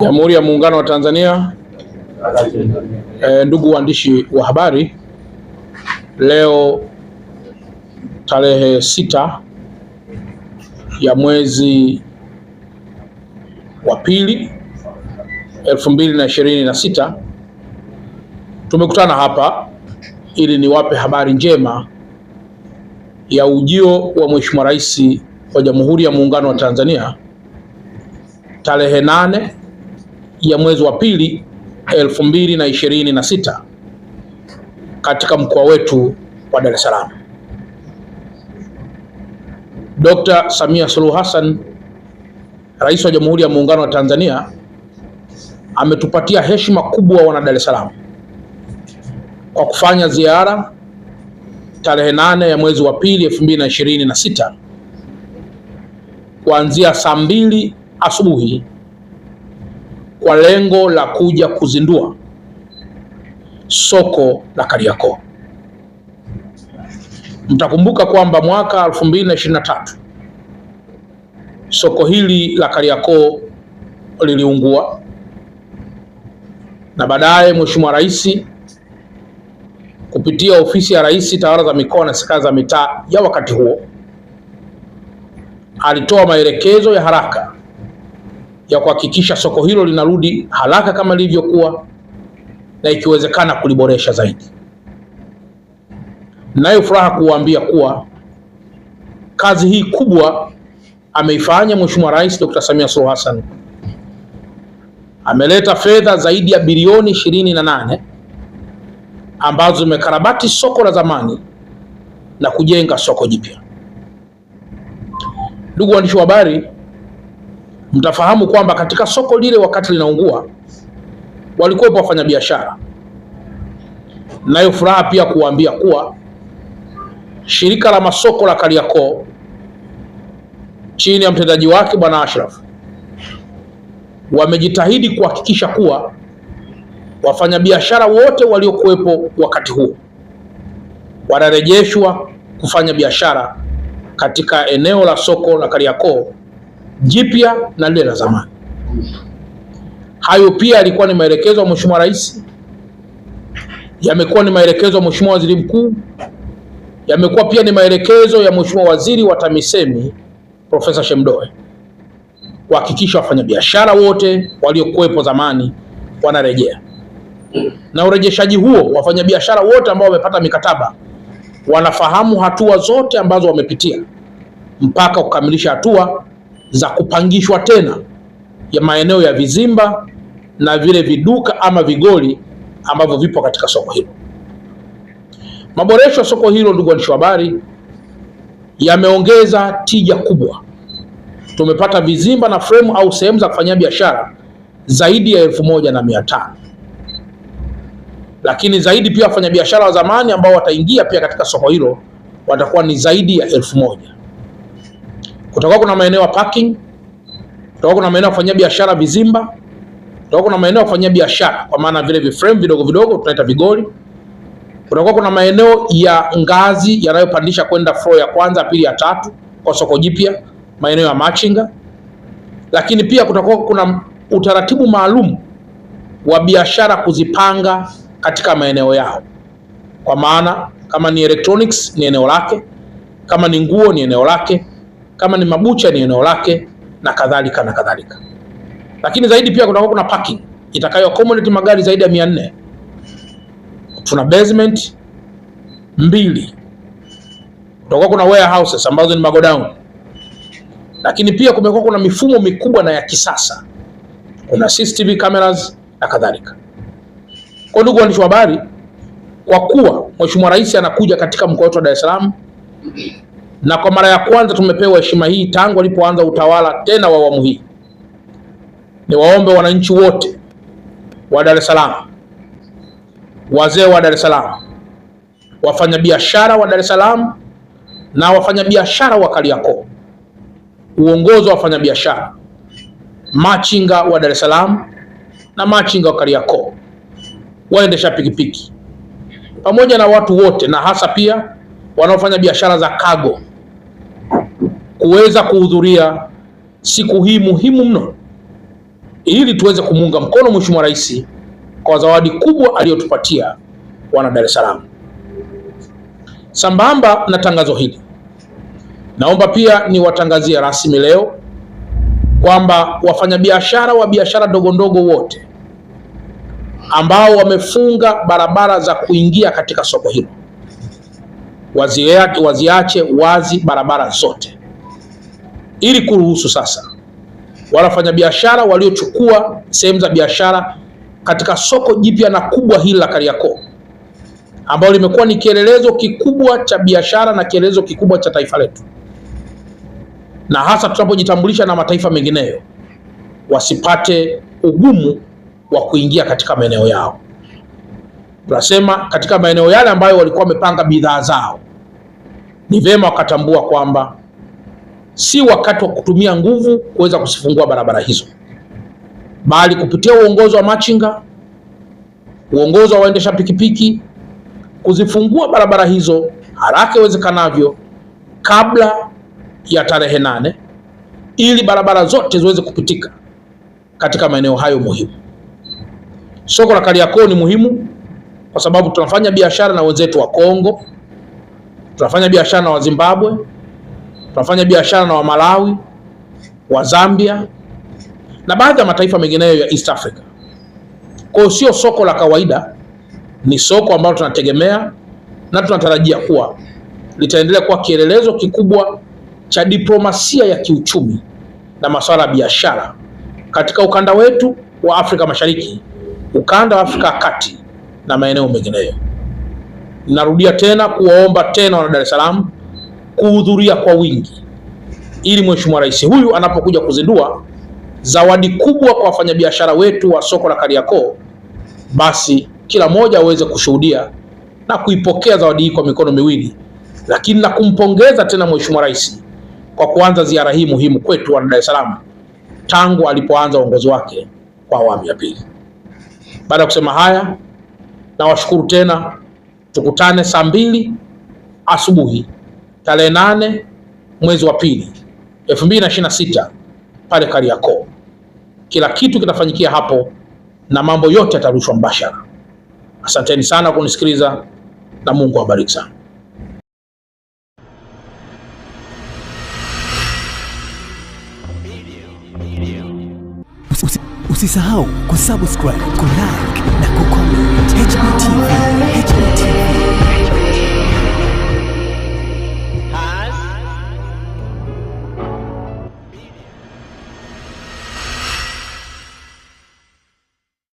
Jamhuri ya Muungano wa Tanzania. Ndugu waandishi wa habari, leo tarehe 6 ya mwezi wa pili 2026 tumekutana hapa ili niwape habari njema ya ujio wa Mheshimiwa Rais wa Jamhuri ya Muungano wa Tanzania tarehe 8 ya mwezi wa pili 2026 katika mkoa wetu wa Dar es Salaam. Dr. Samia Suluhu Hassan, Rais wa Jamhuri ya Muungano wa Tanzania, ametupatia heshima kubwa wana Dar es Salaam kwa kufanya ziara tarehe 8 ya mwezi wa pili 2026 kuanzia saa 2 asubuhi kwa lengo la kuja kuzindua soko la Kariakoo. Mtakumbuka kwamba mwaka 2023 soko hili la Kariakoo liliungua na baadaye Mheshimiwa Rais kupitia Ofisi ya Rais, Tawala za Mikoa na Serikali za Mitaa ya wakati huo alitoa maelekezo ya haraka ya kuhakikisha soko hilo linarudi haraka kama lilivyokuwa na ikiwezekana kuliboresha zaidi. Nayo furaha kuwaambia kuwa kazi hii kubwa ameifanya Mheshimiwa Rais Dr. Samia Suluhu Hassan. Ameleta fedha zaidi ya bilioni 28 ambazo zimekarabati soko la zamani na kujenga soko jipya. Ndugu waandishi wa habari, mtafahamu kwamba katika soko lile wakati linaungua walikuwa wafanyabiashara. Nayo furaha pia kuwaambia kuwa shirika la masoko la Kariakoo chini ya mtendaji wake Bwana Ashraf wamejitahidi kuhakikisha kuwa wafanyabiashara wote waliokuwepo wakati huo wanarejeshwa kufanya biashara katika eneo la soko la Kariakoo jipya na lile la zamani. Hayo pia yalikuwa ni maelekezo ya Mheshimiwa Rais, yamekuwa ni maelekezo ya Mheshimiwa Waziri Mkuu, yamekuwa pia ni maelekezo ya Mheshimiwa Waziri wa TAMISEMI Profesa Shemdoe kuhakikisha wafanyabiashara wote waliokuwepo zamani wanarejea. Na urejeshaji huo, wafanyabiashara wote ambao wamepata mikataba wanafahamu hatua zote ambazo wamepitia mpaka kukamilisha hatua za kupangishwa tena ya maeneo ya vizimba na vile viduka ama vigoli ambavyo vipo katika soko hilo. Maboresho ya soko hilo, ndugu waandishi wa habari, yameongeza tija kubwa. Tumepata vizimba na frame au sehemu za kufanyia biashara zaidi ya 1500, lakini zaidi pia wafanyabiashara wa zamani ambao wataingia pia katika soko hilo watakuwa ni zaidi ya 1000. Kutakuwa kuna maeneo ya parking, kutakuwa kuna maeneo ya kufanyia biashara vizimba, kutakuwa kuna maeneo ya kufanyia biashara kwa maana vile viframe vidogo vidogo tunaita vigoli, kutakuwa kuna maeneo ya ngazi yanayopandisha kwenda floor ya kwanza, pili, ya tatu kwa soko jipya, maeneo ya machinga, lakini pia kutakuwa kuna utaratibu maalum wa biashara kuzipanga katika maeneo yao, kwa maana kama ni electronics ni eneo lake, kama ni nguo ni eneo lake, kama ni mabucha ni eneo lake na kadhalika na kadhalika. Lakini zaidi pia kutakuwa kuna parking itakayo accommodate magari zaidi ya 400. Tuna basement 2. Kutakuwa kuna warehouses ambazo ni magodown. Lakini pia kumekuwa kuna mifumo mikubwa na ya kisasa. Kuna CCTV cameras na kadhalika. Kwa ndugu waandishi wa habari, kwa kuwa Mheshimiwa Rais anakuja katika mkoa wetu wa Dar es Salaam na kwa mara ya kwanza tumepewa heshima hii tangu alipoanza utawala tena wa awamu hii, ni waombe wananchi wote wa Dar es Salaam, wazee wa Dar es Salaam, wafanyabiashara wa Dar es Salaam na wafanyabiashara wa Kariakoo, uongozi wa wafanyabiashara, machinga wa Dar es Salaam na machinga wa Kariakoo, waendesha pikipiki pamoja na watu wote na hasa pia wanaofanya biashara za cargo kuweza kuhudhuria siku hii muhimu mno ili tuweze kumuunga mkono Mheshimiwa Rais kwa zawadi kubwa aliyotupatia wana Dar es Salaam. Sambamba na tangazo hili, naomba pia niwatangazie rasmi leo kwamba wafanyabiashara wa biashara ndogo ndogo wote ambao wamefunga barabara za kuingia katika soko hilo waziache wazi barabara zote, ili kuruhusu sasa wale wafanyabiashara waliochukua sehemu za biashara katika soko jipya na kubwa hili la Kariakoo, ambalo limekuwa ni kielelezo kikubwa cha biashara na kielelezo kikubwa cha taifa letu, na hasa tunapojitambulisha na mataifa mengineyo, wasipate ugumu wa kuingia katika maeneo yao. Tunasema katika maeneo yale ambayo walikuwa wamepanga bidhaa zao, ni vyema wakatambua kwamba si wakati wa kutumia nguvu kuweza kusifungua barabara hizo, bali kupitia uongozi wa machinga, uongozi wa waendesha pikipiki, kuzifungua barabara hizo haraka iwezekanavyo kabla ya tarehe 8, ili barabara zote ziweze kupitika katika maeneo hayo muhimu. Soko la Kariakoo ni muhimu kwa sababu tunafanya biashara na wenzetu wa Kongo, tunafanya biashara na wa Zimbabwe, tunafanya biashara na wa Malawi, wa Zambia na baadhi ya mataifa mengineyo ya East Africa. Kwa hiyo sio soko la kawaida, ni soko ambalo tunategemea na tunatarajia kuwa litaendelea kuwa kielelezo kikubwa cha diplomasia ya kiuchumi na masuala ya biashara katika ukanda wetu wa Afrika Mashariki, ukanda wa Afrika Kati na maeneo mengineyo. Narudia tena kuwaomba tena wana Dar es Salaam kuhudhuria kwa wingi, ili Mheshimiwa Rais huyu anapokuja kuzindua zawadi kubwa kwa wafanyabiashara wetu wa soko la Kariakoo, basi kila mmoja aweze kushuhudia na kuipokea zawadi hii kwa mikono miwili, lakini na kumpongeza tena Mheshimiwa Rais kwa kuanza ziara hii muhimu kwetu wana Dar es Salaam tangu alipoanza uongozi wake kwa awamu ya pili. Baada ya kusema haya, na washukuru tena. Tukutane saa 2 asubuhi tarehe 8 mwezi wa pili 2026 pale Kariakoo. Kila kitu kitafanyikia hapo na mambo yote yatarushwa mbashara. Asanteni sana kunisikiliza na Mungu awabariki sana. Usisahau kusubscribe, kulike na kucomment. HBTV.